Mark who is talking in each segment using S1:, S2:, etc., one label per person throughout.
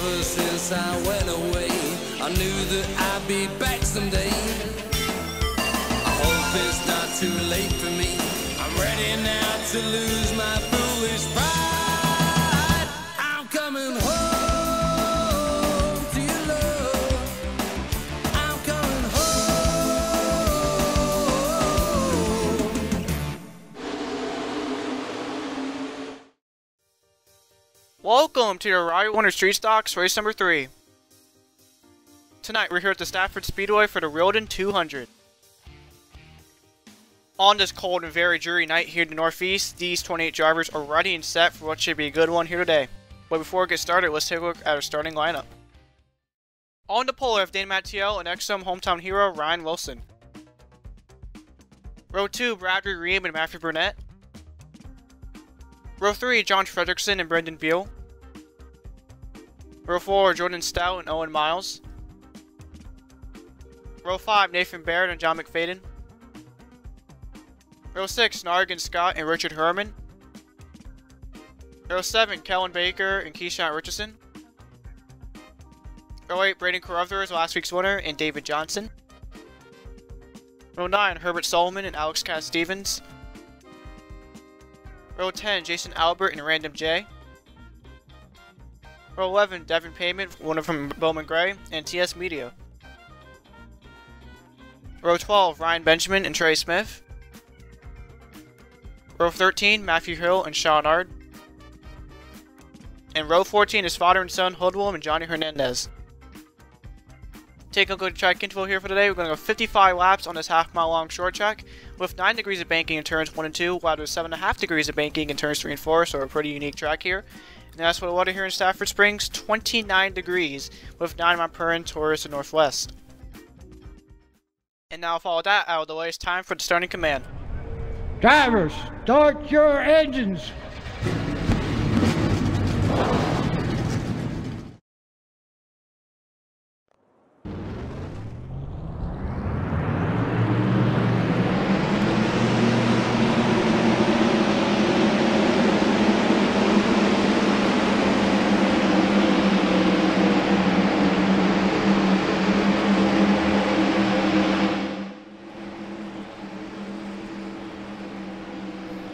S1: ever since I went away, I knew that I'd be back someday. I hope it's not too late for me. I'm ready now to lose my foolish pride. I'm coming home to your love. I'm coming home.
S2: Welcome to your Ride Winter Street Stocks race number 3. Tonight we're here at the Stafford Speedway for the Whelen 200. On this cold and very dreary night here in the Northeast, these 28 drivers are ready and set for what should be a good one here today. But before we get started, let's take a look at our starting lineup. On the pole, we have Mattiello and Exzel hometown hero Ryan Wilson. Row 2, Bradley Ream and Matthew Brunette. Row 3, John Frederickson and Brendan Beal. Row 4, Jordan Stout and Owen Miles. Row 5, Nathan Baird and John McFadden. Row 6, Nargan Scott and Richard Herman. Row 7, Kellen Baker and Keyshawn Richardson. Row 8, Braden Carruthers, last week's winner, and David Johnson. Row 9, Herbert Solomon and Alex Casstevens. Row 10, Jason Albert and Random J. Row 11, Devin Payment, winner from Bowman Gray, and TS Media. Row 12, Ryan Benjamin and Trey Smith. Row 13, Matthew Hill and Sean Ard. And row 14 is father and son Hoodwilm and Johnny Hernandez. Take a good track interval here for today. We're going to go 55 laps on this half-mile long short track with 9 degrees of banking in turns 1 and 2, while there's 7.5 degrees of banking in turns 3 and 4, so a pretty unique track here. And as for the weather here in Stafford Springs, 29 degrees with 9 miles per hour towards the northwest. And now with all that out of the way, it's time for the starting command.
S3: Drivers, start your engines.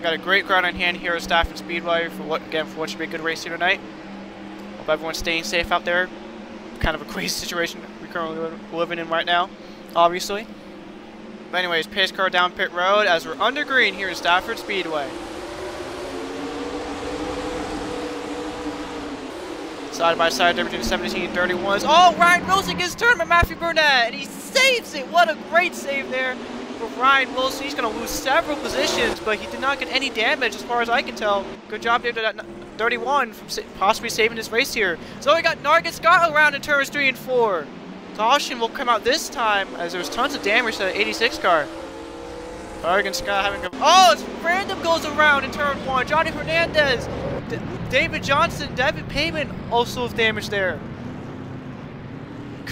S2: Got a great crowd on hand here at Stafford Speedway for what should be a good race here tonight. Hope everyone's staying safe out there. Kind of a crazy situation we're currently living in right now, obviously. But anyways, pace car down pit road as we're under green here at Stafford Speedway. Side by side there between 1731s. Oh, Ryan Wilson gets turned by Matthew Burnett, and he saves it. What a great save there. For Ryan Wilson, he's going to lose several positions, but he did not get any damage as far as I can tell. Good job there to that 31 from possibly saving his race here. So we got Nargan Scott around in turns 3 and 4. Caution will come out this time as there was tons of damage to the 86 car. Nargan Scott having a... Oh, it's random goes around in turn 1. Johnny Hernandez, David Johnson, Devin Payment also with damage there.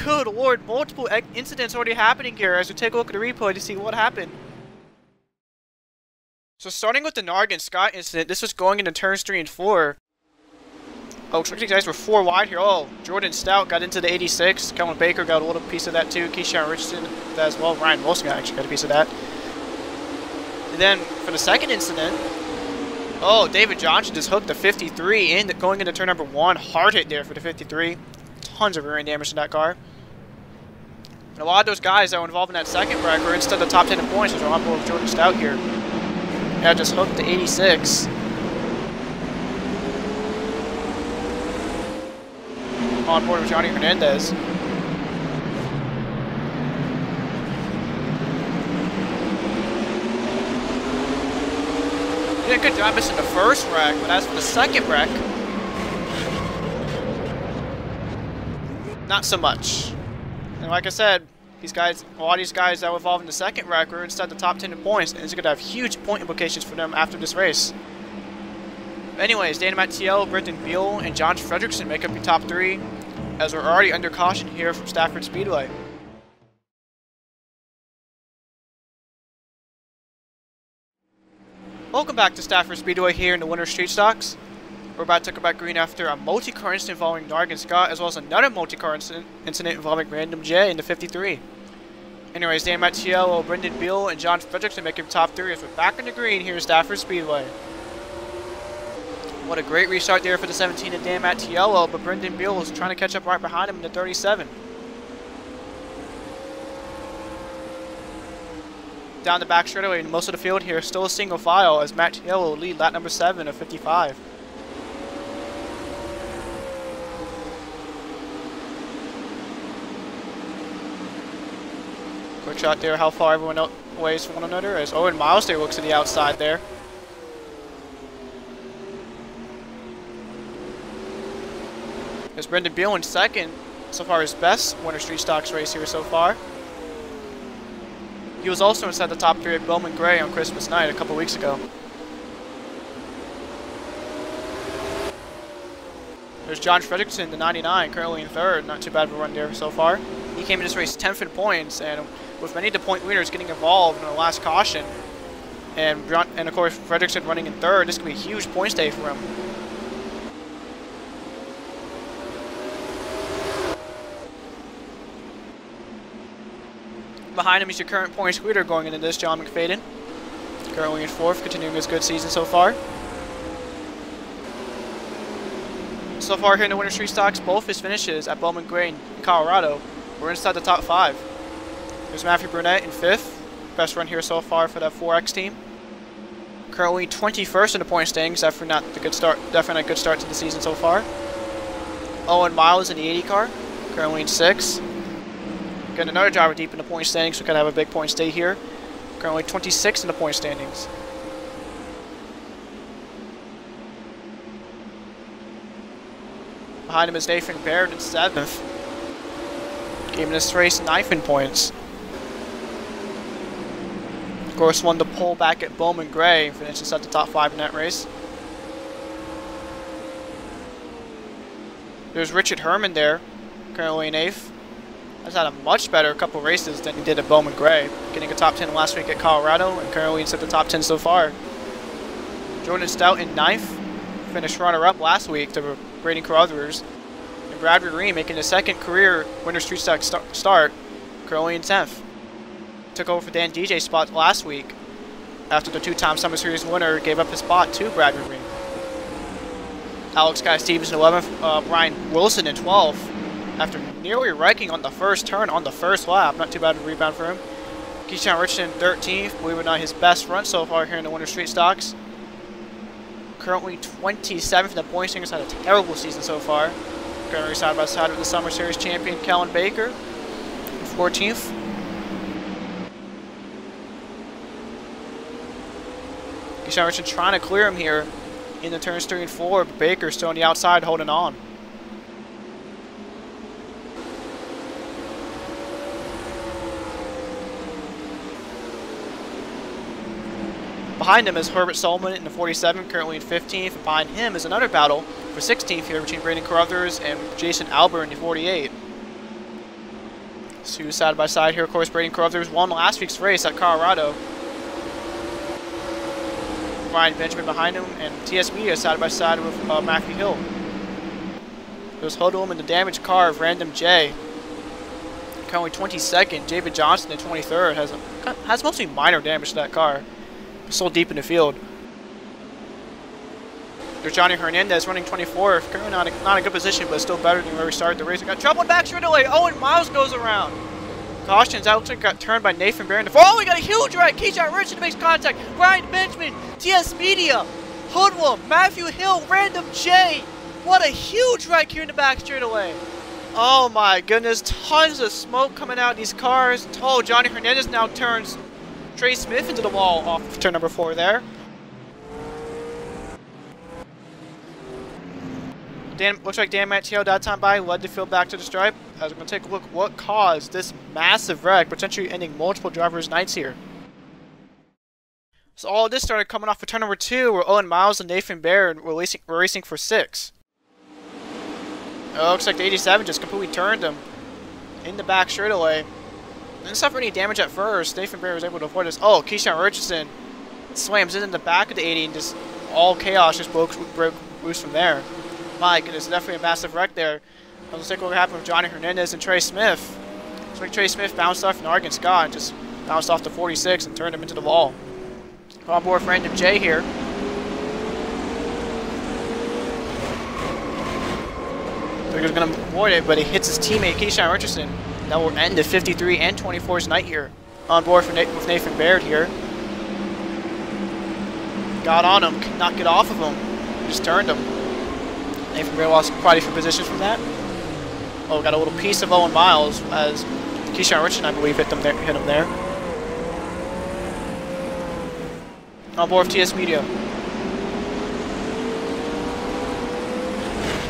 S2: Good lord, multiple incidents already happening here as we take a look at the replay to see what happened. So starting with the Nargan Scott incident, this was going into turns 3 and 4. Oh, looks like these guys were 4 wide here. Oh, Jordan Stout got into the 86. Kellen Baker got a little piece of that too. Keyshawn Richardson that as well. Ryan Wilson actually got a piece of that. And then for the second incident, oh, David Johnson just hooked the 53 in, going into turn number 1. Hard hit there for the 53. Tons of rear end damage in that car. And a lot of those guys that were involved in that second wreck were instead of the top 10 in points, which are on board with Jordan Stout here. Yeah, just hooked the 86. On board with Johnny Hernandez. Did a good job missing the first wreck, but as for the second wreck, not so much. And like I said, these guys, a lot of these guys that were involved in the second wreck were instead the top 10 in points, and it's going to have huge point implications for them after this race. Anyways, Mattiello, Brendan Beal, and John Frederickson make up your top 3, as we're already under caution here from Stafford Speedway. Welcome back to Stafford Speedway here in the Winter Street Stocks. We're about to go back green after a multi-car incident involving Nargan Scott, as well as another multi-car incident involving Random J in the 53. Anyways, Dan Mattiello, Brendan Beal, and John Frederickson make him top 3 as we're back in the green here at Stafford Speedway. What a great restart there for the 17 of Dan Mattiello, but Brendan Beal was trying to catch up right behind him in the 37. Down the back straightaway, most of the field here, still a single file as Mattiello will lead lap number 7 of 55. Quick shot there, how far everyone weighs from one another, as Owen Miles there looks to the outside there. There's Brendan Beal in second, so far his best Winter Street Stocks race here so far. He was also inside the top 3 at Bowman Gray on Christmas night a couple weeks ago. There's John Frederickson, the 99, currently in 3rd. Not too bad of a run there so far. He came in this race 10th in points, and with many of the point leaders getting involved in the last caution, and of course Frederickson running in 3rd, this could be a huge points day for him. Behind him is your current points leader going into this, John McFadden. Currently in 4th, continuing his good season so far. So far here in the Winter Street Stocks, both his finishes at Bowman Gray in Colorado were inside the top 5. There's Matthew Brunette in 5th. Best run here so far for that 4X team. Currently 21st in the point standings after not a good start to the season so far. Owen Miles in the 80 car, currently in 6th. Got another driver deep in the point standings, so we're going to have a big point stay here. Currently 26th in the point standings. Behind him is Nathan Baird in 7th. Gave in this race 9th in points. Of course, won the pole back at Bowman Gray, finished inside the top 5 in that race. There's Richard Herman there, currently in 8th. Has had a much better couple races than he did at Bowman Gray, getting a top 10 last week at Colorado and currently inside the top 10 so far. Jordan Stout in 9th, finished runner-up last week to Brady Carruthers. And Bradley Ream making his 2nd career Winter Street Stock start, currently in 10th. Took over for Dan DJ's spot last week after the 2-time Summer Series winner gave up his spot to Bradley Ream. Alex Casstevens in 11th, Brian Wilson in 12th. After nearly wrecking on the first turn on the first lap. Not too bad of a rebound for him. Keyshawn Richardson 13th. Believe it or not, his best run so far here in the Winter Street Stocks. Currently 27th in the point standings. Had a terrible season so far. Currently side by side with the Summer Series champion Kellen Baker. 14th. Keyshawn Richardson trying to clear him here in the turns 3 and 4. But Baker still on the outside holding on. Behind him is Herbert Solomon in the 47, currently in 15th. And behind him is another battle for 16th here between Brandon Carruthers and Jason Albert in the 48. Two side by side here. Of course, Brandon Carruthers won last week's race at Colorado. Brian Benjamin behind him, and TS Media side by side with Matthew Hill. There's Hoodlum in the damaged car of Random J. Currently 22nd. David Johnson in 23rd has mostly minor damage to that car. So deep in the field. There's Johnny Hernandez running 24th. Currently not in a good position, but still better than where we started the race. We got trouble in back straightaway. Owen Miles goes around. Cautions. That looks like got turned by Nathan Barron. Oh, we got a huge wreck. Keyshawn Richardson makes contact. Brian Benjamin, TS Media, Hoodlum, Matthew Hill, Random J. What a huge wreck here in the back straightaway. Oh my goodness. Tons of smoke coming out of these cars. Oh, Johnny Hernandez now turns Trey Smith into the wall off of turn number 4 there. Looks like Dan Mattiello that time by led the field back to the stripe. As we're going to take a look what caused this massive wreck, potentially ending multiple drivers' nights here. So all of this started coming off of turn number 2, where Owen Miles and Nathan Baird were racing for 6. It looks like the 87 just completely turned him in the back straightaway. Didn't suffer any damage at first. Nathan Baird was able to avoid this. Oh, Keyshawn Richardson slams in the back of the 80 and just all chaos just broke boost from there. My goodness, definitely a massive wreck there. Let's take a look at what happened with Johnny Hernandez and Trey Smith. Looks like Trey Smith bounced off an Argon Scott and just bounced off the 46 and turned him into the wall. On board with Random J here. So he's going to avoid it, but he hits his teammate Keyshawn Richardson. That will end the 53 and 24's night here. On board with Nathan Baird here. Got on him, could not get off of him. Just turned him. Nathan Baird lost quite a few positions from that. Oh, got a little piece of Owen Miles as Keyshawn Richardson, I believe, hit him there. On board with TS Media.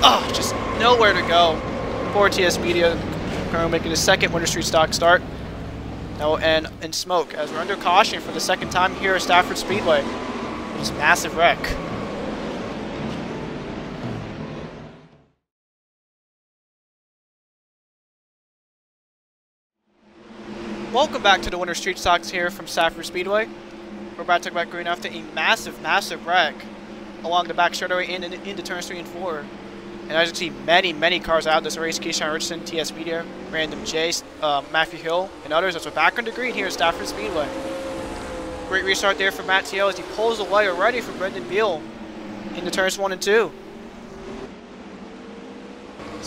S2: Oh, just nowhere to go. Poor TS Media. Currently making his second Winter Street Stock start. That will end in smoke as we're under caution for the second time here at Stafford Speedway. It's a massive wreck. Welcome back to the Winter Street Stocks here from Stafford Speedway. We're about to talk about going after a massive, massive wreck along the back straightaway into turns 3 and 4. And as you can see, many cars out of this race. Keyshawn Richardson, TS Media, Random J, Matthew Hill, and others as we're back on the green here at Stafford Speedway. Great restart there for Mattiello as he pulls away already from Brendan Beal into turns 1 and 2.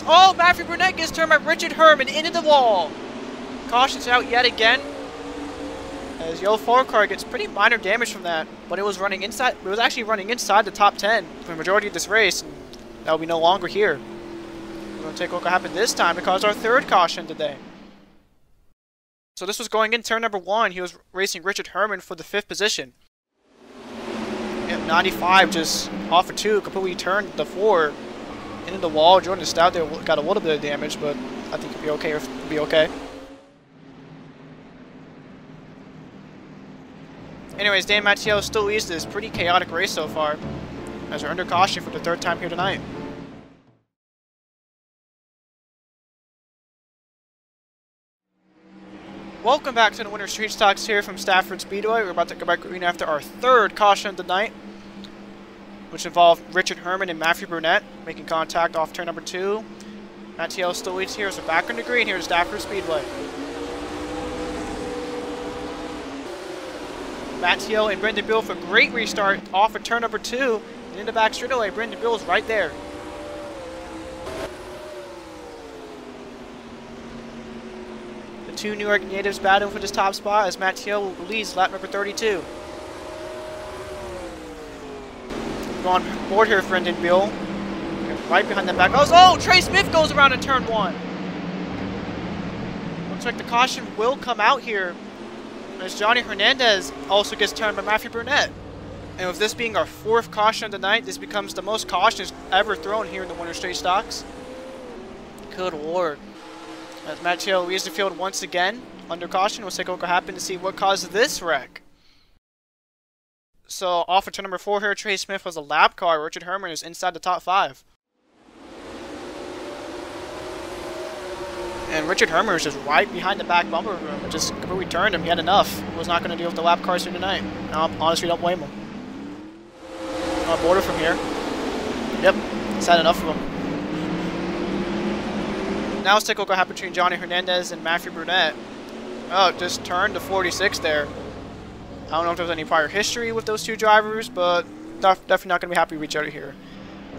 S2: Oh, Matthew Brunette gets turned by Richard Herman into the wall. Caution's out yet again. As yellow 4 car gets pretty minor damage from that, but it was running inside. It was actually running inside the top 10 for the majority of this race. And that will be no longer here. We're going to take a look at what happened this time to cause our third caution today. So this was going in turn number 1. He was racing Richard Herman for the 5th position. And 95 just off of 2, completely turned the 4 into the wall. Jordan Stout there got a little bit of damage, but I think he'll be okay. Anyways, Dan Mattiello still leads this pretty chaotic race so far, as we're under caution for the 3rd time here tonight. Welcome back to the Winter Street Stocks here from Stafford Speedway. We're about to go back green after our 3rd caution of the night, which involved Richard Herman and Matthew Brunette making contact off turn number 2. Mattiello still leads here, so back on the green here at Stafford Speedway. Mattiello and Brendan Beal for a great restart off of turn number 2. And in the back straightaway, Brendan Beal is right there. The 2 New York natives battling for this top spot as Mattiello leads lap number 32. Go on board here, Brendan Beal. Right behind that back. Oh, Trey Smith goes around in turn 1. Looks like the caution will come out here, as Johnny Hernandez also gets turned by Matthew Brunette. And with this being our 4th caution of the night, this becomes the most cautions ever thrown here in the Winter Street Stocks. Good lord. As Mattiello leads the field once again under caution, we'll take a look at what happened to see what caused this wreck. So off of turn number 4 here, Trey Smith was a lap car. Richard Herman is inside the top 5. And Richard Herman was just right behind the back bumper room. It just completely turned him. He had enough. He was not going to deal with the lap cars here tonight. Honestly, don't blame him. On border from here. Yep, he's had enough of him. Now let's take a look at what happened between Johnny Hernandez and Matthew Brunette. Oh, it just turned to 46 there. I don't know if there was any prior history with those 2 drivers, but definitely not going to be happy with each other here.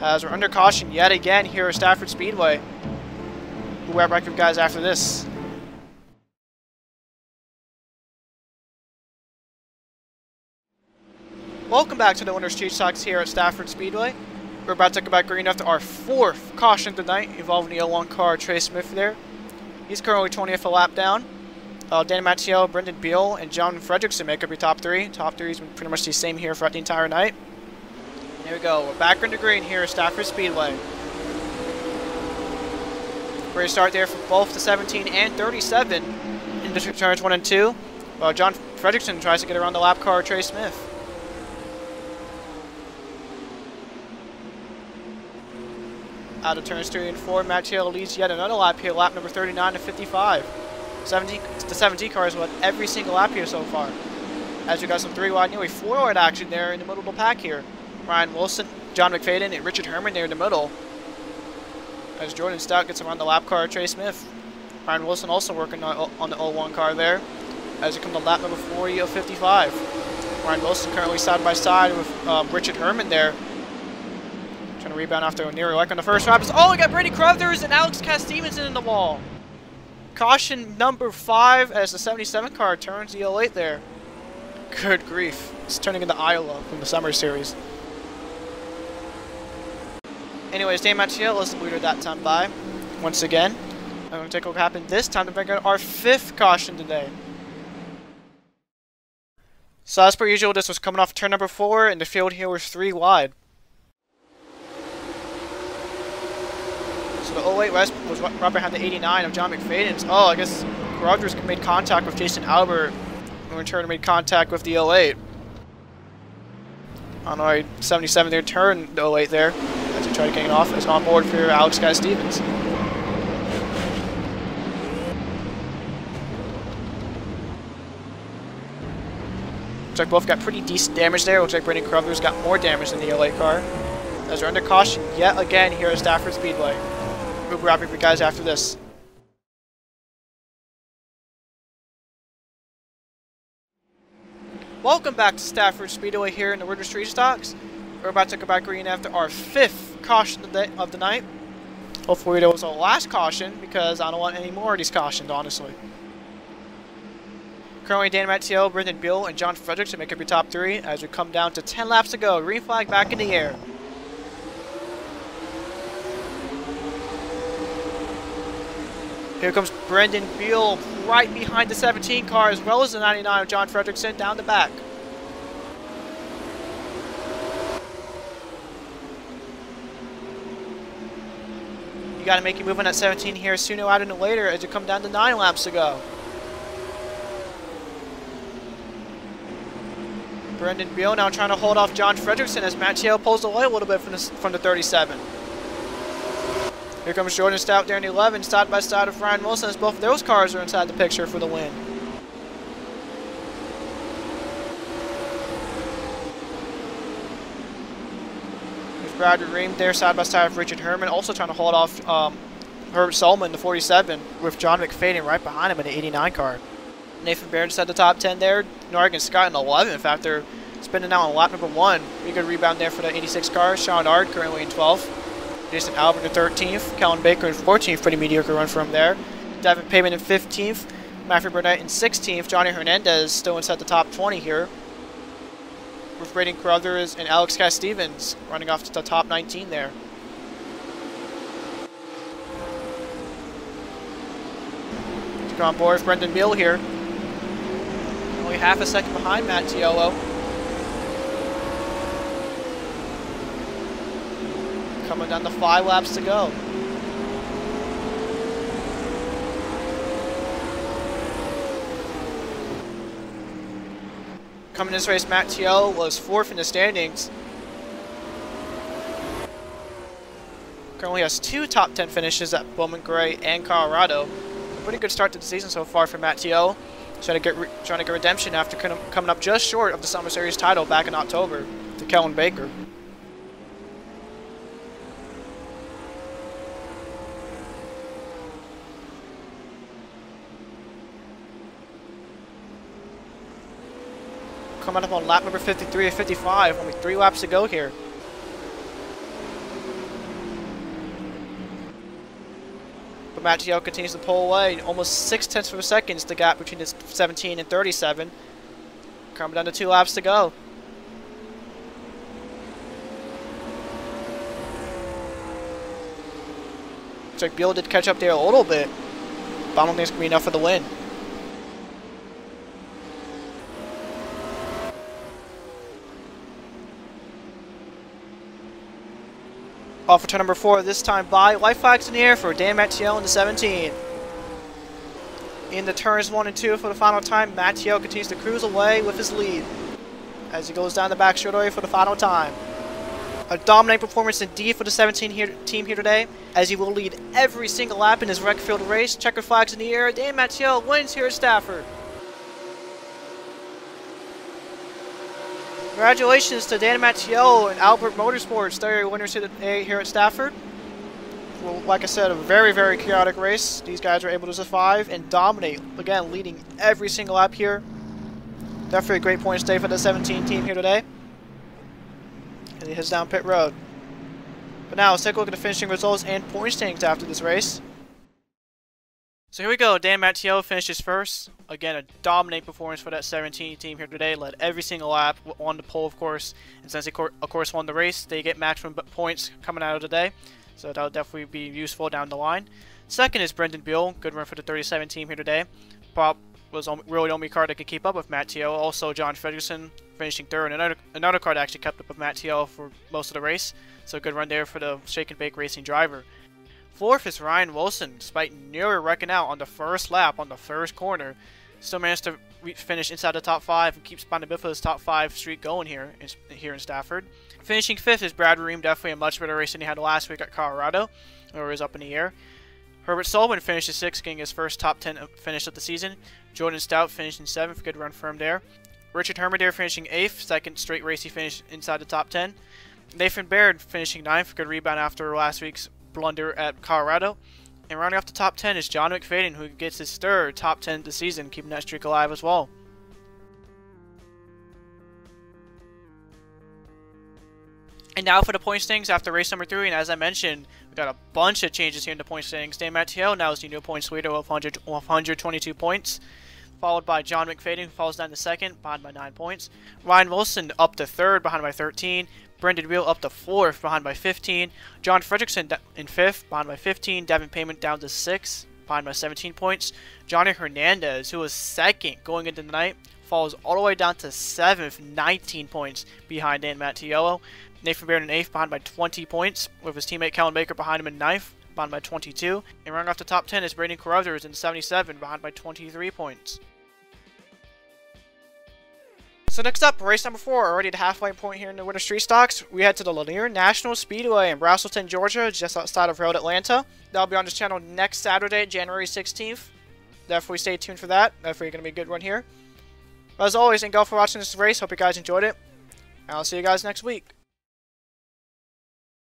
S2: As we're under caution yet again here at Stafford Speedway. We'll be back with you guys after this. Welcome back to the Winter Street Stocks here at Stafford Speedway. We're about to go back green after our 4th caution tonight, involving the 01 car Trey Smith there. He's currently 20th a lap down. Danny Mattiello, Brendan Beal, and John Frederickson make up your top 3. Top 3's been pretty much the same here throughout the entire night. Here we go. We're back on the green here at Stafford Speedway. Great start there for both the 17 and 37 into turns 1 and 2. While John Frederickson tries to get around the lap car Trey Smith. Out of turns 3 and 4, Mattiello leads yet another lap here, lap number 39 to 55. The 17 cars won every single lap here so far. As we got some 3 wide, nearly 4 wide action there in the middle of the pack here. Ryan Wilson John McFadden and Richard Herman there in the middle. As Jordan Stout gets around the lap car, Trey Smith. Ryan Wilson also working on the 01 car there. As we come to lap number 40 of 55. Ryan Wilson currently side by side with Richard Herman there. Trying to rebound after a near wreck on the first lap. Oh, we got Brady Crothers and Alex Casstevens in the wall. Caution number 5 as the 77 car turns the 08 there. Good grief. It's turning into Iowa from the Summer Series. Anyways, Dan Mattiello is the leader that time by. Once again, I'm going to take a look what happened this time to bring out our 5th caution today. So as per usual, this was coming off turn number 4, and the field here was 3 wide. So the 08 West was right behind the 89 of John McFadden's. Oh, I guess Rogers made contact with Jason Albert, who in turn made contact with the 08. On our 77 there, turned the 08 there. As he tried to get it off, it's on board for Alex Casstevens. Looks like both got pretty decent damage there. Looks like Brady Crothers got more damage than the 08 car. As they're under caution yet again here at Stafford Speedway. We'll be wrapping for you guys after this. Welcome back to Stafford Speedway here in the Ritter Street Stocks. We're about to go back green after our 5th caution of the night. Hopefully there was a last caution because I don't want any more of these cautions, honestly. Currently Dan Mattiello, Brendan Beal, and John Frederickson make up your top 3 as we come down to 10 laps to go. Green flag back in the air. Here comes Brendan Beal right behind the 17 car as well as the 99 of John Frederickson down the back. You got to make your move on that 17 here sooner rather than later as you come down to 9 laps to go. Brendan Beal now trying to hold off John Frederickson as Mattiello pulls away a little bit from the 37. Here comes Jordan Stout there in the 11, side by side with Ryan Wilson as both of those cars are inside the picture for the win. There's Bradley Ream there side by side with Richard Herman, also trying to hold off Herbert Solomon, the 47, with John McFadden right behind him in the 89 car. Nathan Baird just had the top 10 there. Norgan Scott in 11th after spinning out on lap number 1. Pretty good rebound there for the 86 car. Sean Ard currently in 12th. Jason Albert in 13th. Kellen Baker in 14th. Pretty mediocre run from there. Devin Payman in 15th. Matthew Brunette in 16th. Johnny Hernandez still inside the top 20 here. With Brady Crothers and Alex Casstevens running off to the top 19 there. To go on board with Brendan Beal here. Only half a second behind Mattiello. Coming down to 5 laps to go. Coming in this race, Mattiello was 4th in the standings. Currently has 2 top 10 finishes at Bowman Gray and Colorado. A pretty good start to the season so far for Mattiello. Trying to get redemption after coming up just short of the Summer Series title back in October to Kellen Baker. Coming up on lap number 53 and 55, only 3 laps to go here. But Mattiello continues to pull away, almost 0.6 of a second is the gap between his 17 and 37. Coming down to 2 laps to go. Looks like Beal did catch up there a little bit, but I don't think it's going to be enough for the win. Off for turn number 4 this time by. White flags in the air for Dan Mattiello in the 17. In the turns 1 and 2 for the final time, Mattiello continues to cruise away with his lead as he goes down the back straightaway for the final time. A dominating performance indeed for the 17 team here today, as he will lead every single lap in his rec field race. Checker flags in the air. Dan Mattiello wins here at Stafford. Congratulations to Dan Mattiello and Albert Motorsports. They're your winners today here at Stafford. Well, like I said, a very, very chaotic race. These guys were able to survive and dominate. Again, leading every single lap here. Definitely a great points day for the 17 team here today. And he heads down pit road. But now, let's take a look at the finishing results and point standings after this race. So here we go. Dan Mattiello finishes first. Again, a dominant performance for that 17 team here today. Led every single lap on the pole, of course. And since he, of course, won the race, they get maximum points coming out of the day. So that'll definitely be useful down the line. Second is Brendan Beal. Good run for the 37 team here today. Pop was really the only car that could keep up with Mattiello. Also, John Frederickson finishing third. And another car that actually kept up with Mattiello for most of the race. So good run there for the Shake and Bake Racing driver. Fourth is Ryan Wilson. Despite nearly wrecking out on the first lap on the first corner, still managed to finish inside the top 5 and keep Spina Bifida's top 5 streak going here in Stafford. Finishing fifth is Brad Ream. Definitely a much better race than he had last week at Colorado, where he was up in the air. Herbert Sullivan finishes sixth, getting his first top 10 finish of the season. Jordan Stout finishing seventh. Good run for him there. Richard Herman there finishing eighth. Second straight race he finished inside the top 10. Nathan Baird finishing ninth. Good rebound after last week's blunder at Colorado. And rounding off the top 10 is John McFadden, who gets his third top 10 of the season, keeping that streak alive as well. And now for the point standings after race number 3, and as I mentioned, we got a bunch of changes here in the point standings. Dan Mattiello now is the new points leader with 122 points, followed by John McFadden, who falls down to second, behind by 9 points. Ryan Wilson up to third, behind by 13. Brendan Beal up to 4th, behind by 15. John Frederickson in 5th, behind by 15. Devin Payment down to 6th, behind by 17 points. Johnny Hernandez, who was 2nd going into the night, falls all the way down to 7th, 19 points behind Dan Mattiello. Nathan Baird in 8th, behind by 20 points, with his teammate Kellen Baker behind him in 9th, behind by 22. And running off the top 10 is Braden Carruthers in 77, behind by 23 points. So next up, race number 4, already the halfway point here in the Winter Street Stocks. We head to the Lanier National Speedway in Braselton, Georgia, just outside of Road Atlanta. That'll be on this channel next Saturday, January 16th. Definitely stay tuned for that. Definitely going to be a good one here. As always, thank you all for watching this race. Hope you guys enjoyed it. And I'll see you guys next week.